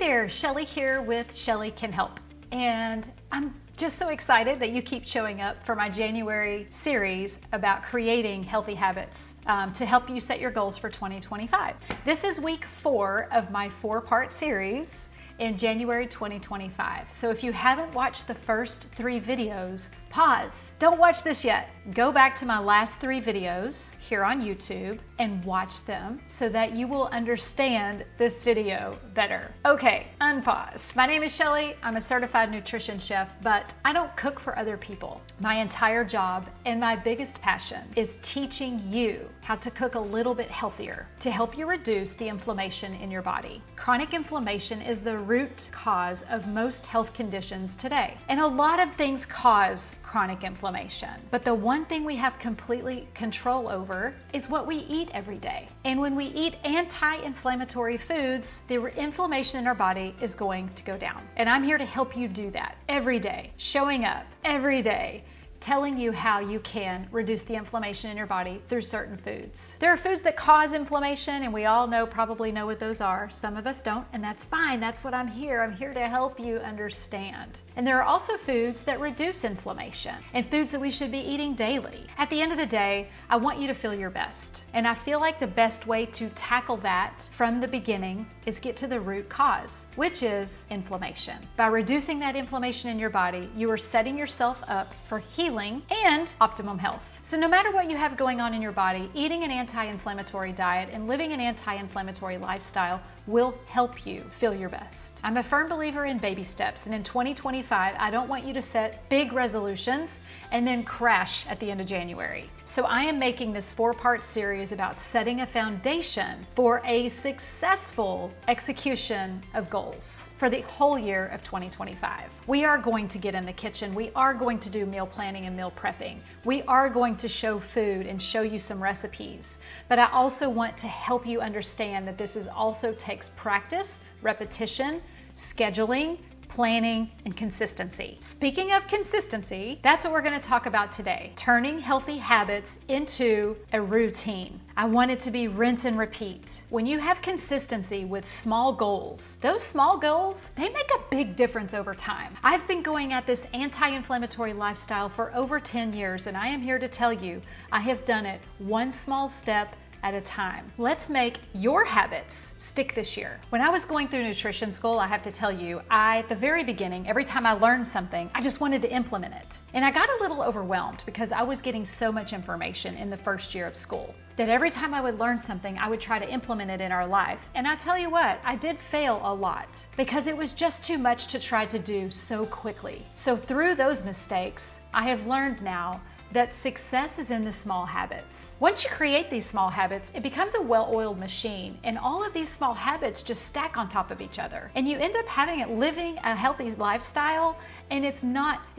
there, Shelly here with Shelly Can Help. And I'm just so excited that you keep showing up for my January series about creating healthy habits to help you set your goals for 2025. This is week 4 of my 4-part series in January 2025. So if you haven't watched the first 3 videos, pause. Don't watch this yet. Go back to my last 3 videos here on YouTube and watch them so that you will understand this video better. Okay, unpause. My name is Shelly. I'm a certified nutrition chef, but I don't cook for other people. My entire job and my biggest passion is teaching you how to cook a little bit healthier to help you reduce the inflammation in your body. Chronic inflammation is the root cause of most health conditions today. And a lot of things cause chronic inflammation. But the one thing we have completely control over is what we eat every day. And when we eat anti-inflammatory foods, the inflammation in our body is going to go down. And I'm here to help you do that every day, showing up every day, telling you how you can reduce the inflammation in your body through certain foods. There are foods that cause inflammation, and we all probably know what those are. Some of us don't, and that's fine. That's what I'm here. I'm here to help you understand. And there are also foods that reduce inflammation and foods that we should be eating daily. At the end of the day, I want you to feel your best. And I feel like the best way to tackle that from the beginning is get to the root cause, which is inflammation. By reducing that inflammation in your body, you are setting yourself up for healing and optimum health. So no matter what you have going on in your body, eating an anti-inflammatory diet and living an anti-inflammatory lifestyle will help you feel your best. I'm a firm believer in baby steps, and in 2025, I don't want you to set big resolutions and then crash at the end of January. So I am making this 4-part series about setting a foundation for a successful execution of goals for the whole year of 2025. We are going to get in the kitchen. We are going to do meal planning and meal prepping. We are going to show food and show you some recipes. But I also want to help you understand that this also takes practice, repetition, scheduling, planning, and consistency. Speaking of consistency, that's what we're going to talk about today. Turning healthy habits into a routine. I want it to be rinse and repeat. When you have consistency with small goals, those small goals, they make a big difference over time. I've been going at this anti-inflammatory lifestyle for over 10 years, and I am here to tell you, I have done it one small step at a time. Let's make your habits stick this year. When I was going through nutrition school, I have to tell you, at the very beginning, every time I learned something, I just wanted to implement it. And I got a little overwhelmed because I was getting so much information in the first year of school that every time I would learn something, I would try to implement it in our life. And I tell you what, I did fail a lot because it was just too much to try to do so quickly. So through those mistakes, I have learned now that success is in the small habits. Once you create these small habits, it becomes a well-oiled machine, and all of these small habits just stack on top of each other. And you end up living a healthy lifestyle, and it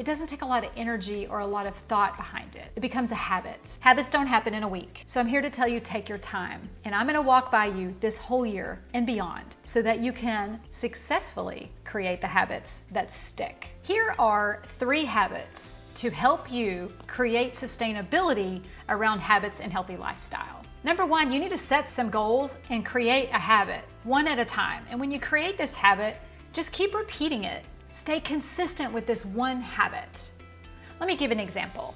doesn't take a lot of energy or a lot of thought behind it. It becomes a habit. Habits don't happen in a week. So I'm here to tell you, take your time. And I'm gonna walk by you this whole year and beyond so that you can successfully create the habits that stick. Here are 3 habits to help you create sustainability around habits and healthy lifestyle. Number 1, you need to set some goals and create a habit, one at a time. And when you create this habit, just keep repeating it. Stay consistent with this one habit. Let me give an example.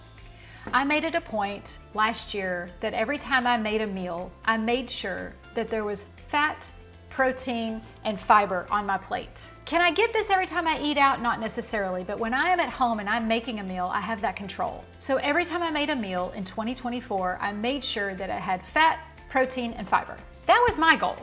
I made it a point last year that every time I made a meal, I made sure that there was fat, protein, and fiber on my plate. Can I get this every time I eat out? Not necessarily, but when I am at home and I'm making a meal, I have that control. So every time I made a meal in 2024, I made sure that it had fat, protein, and fiber. That was my goal.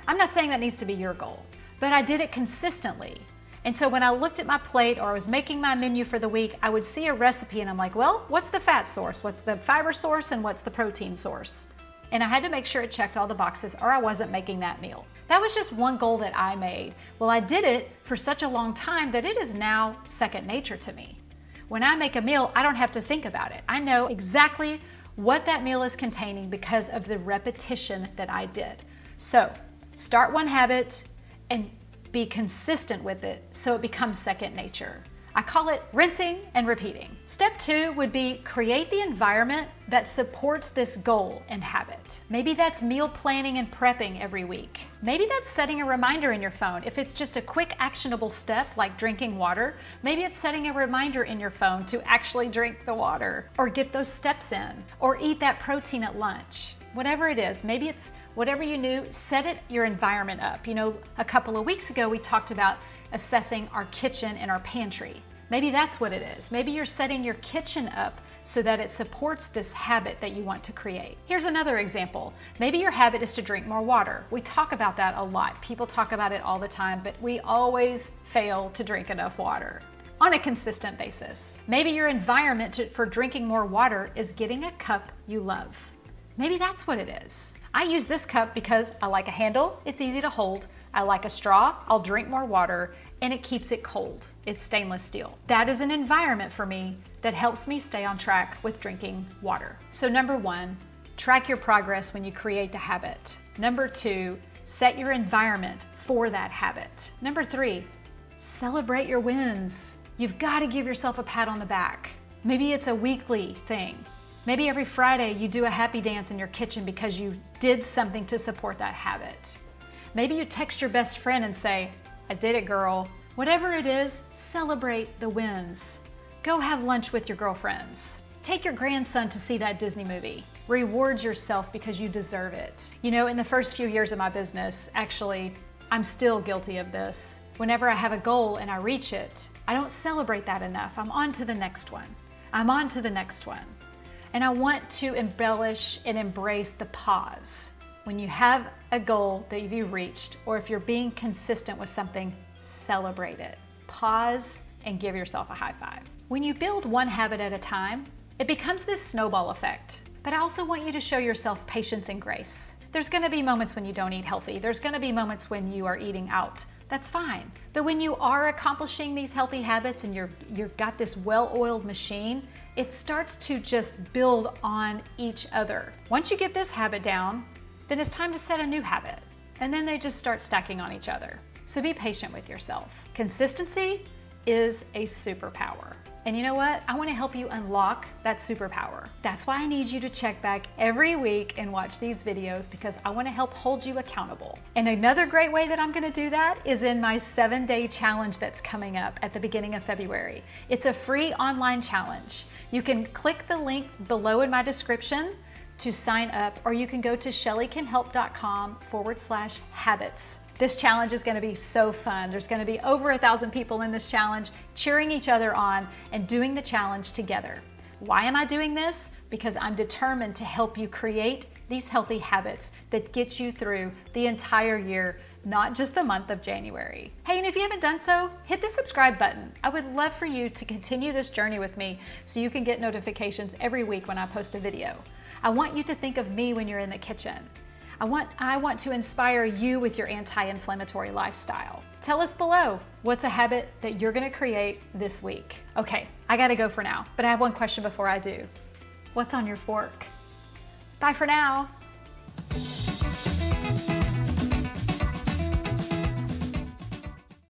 I'm not saying that needs to be your goal, but I did it consistently. And so when I looked at my plate or I was making my menu for the week, I would see a recipe and I'm like, well, what's the fat source? What's the fiber source? And what's the protein source? And I had to make sure it checked all the boxes or I wasn't making that meal. That was just one goal that I made. Well, I did it for such a long time that it is now second nature to me. When I make a meal, I don't have to think about it. I know exactly what that meal is containing because of the repetition that I did. So start one habit and be consistent with it so it becomes second nature. I call it rinsing and repeating. Step 2 would be create the environment that supports this goal and habit. it. Maybe that's meal planning and prepping every week. Maybe that's setting a reminder in your phone. If it's just a quick actionable step like drinking water, maybe it's setting a reminder in your phone to actually drink the water or get those steps in or eat that protein at lunch. Whatever it is, maybe it's whatever you knew, set your environment up. You know, a couple of weeks ago we talked about assessing our kitchen and our pantry. Maybe that's what it is. Maybe you're setting your kitchen up so that it supports this habit that you want to create. Here's another example. Maybe your habit is to drink more water. We talk about that a lot. People talk about it all the time, but we always fail to drink enough water on a consistent basis. Maybe your environment for drinking more water is getting a cup you love. Maybe that's what it is. I use this cup because I like a handle, it's easy to hold. I like a straw, I'll drink more water, and it keeps it cold. It's stainless steel. That is an environment for me that helps me stay on track with drinking water. So number 1, track your progress when you create the habit. Number 2, set your environment for that habit. Number 3, celebrate your wins. You've got to give yourself a pat on the back. Maybe it's a weekly thing. Maybe every Friday you do a happy dance in your kitchen because you did something to support that habit. Maybe you text your best friend and say, "I did it, girl." Whatever it is, celebrate the wins. Go have lunch with your girlfriends. Take your grandson to see that Disney movie. Reward yourself because you deserve it. You know, in the first few years of my business, actually, I'm still guilty of this. Whenever I have a goal and I reach it, I don't celebrate that enough. I'm on to the next one. I'm on to the next one. And I want to embellish and embrace the pause. When you have a goal that you've reached, or if you're being consistent with something, celebrate it. Pause and give yourself a high five. When you build one habit at a time, it becomes this snowball effect. But I also want you to show yourself patience and grace. There's gonna be moments when you don't eat healthy. There's gonna be moments when you are eating out. That's fine. But when you are accomplishing these healthy habits and you've got this well-oiled machine, it starts to just build on each other. Once you get this habit down, then it's time to set a new habit. And then they just start stacking on each other. So be patient with yourself. Consistency is a superpower. And you know what? I want to help you unlock that superpower. That's why I need you to check back every week and watch these videos, because I want to help hold you accountable. And another great way that I'm going to do that is in my 7-day challenge that's coming up at the beginning of February. It's a free online challenge. You can click the link below in my description to sign up, or you can go to shellycanhelp.com/habits. This challenge is going to be so fun. There's going to be over 1,000 people in this challenge cheering each other on and doing the challenge together. Why am I doing this? Because I'm determined to help you create these healthy habits that get you through the entire year, not just the month of January. Hey, and if you haven't done so, hit the subscribe button. I would love for you to continue this journey with me so you can get notifications every week when I post a video. I want you to think of me when you're in the kitchen. I want to inspire you with your anti-inflammatory lifestyle. Tell us below, what's a habit that you're gonna create this week? Okay, I gotta go for now, but I have one question before I do. What's on your fork? Bye for now.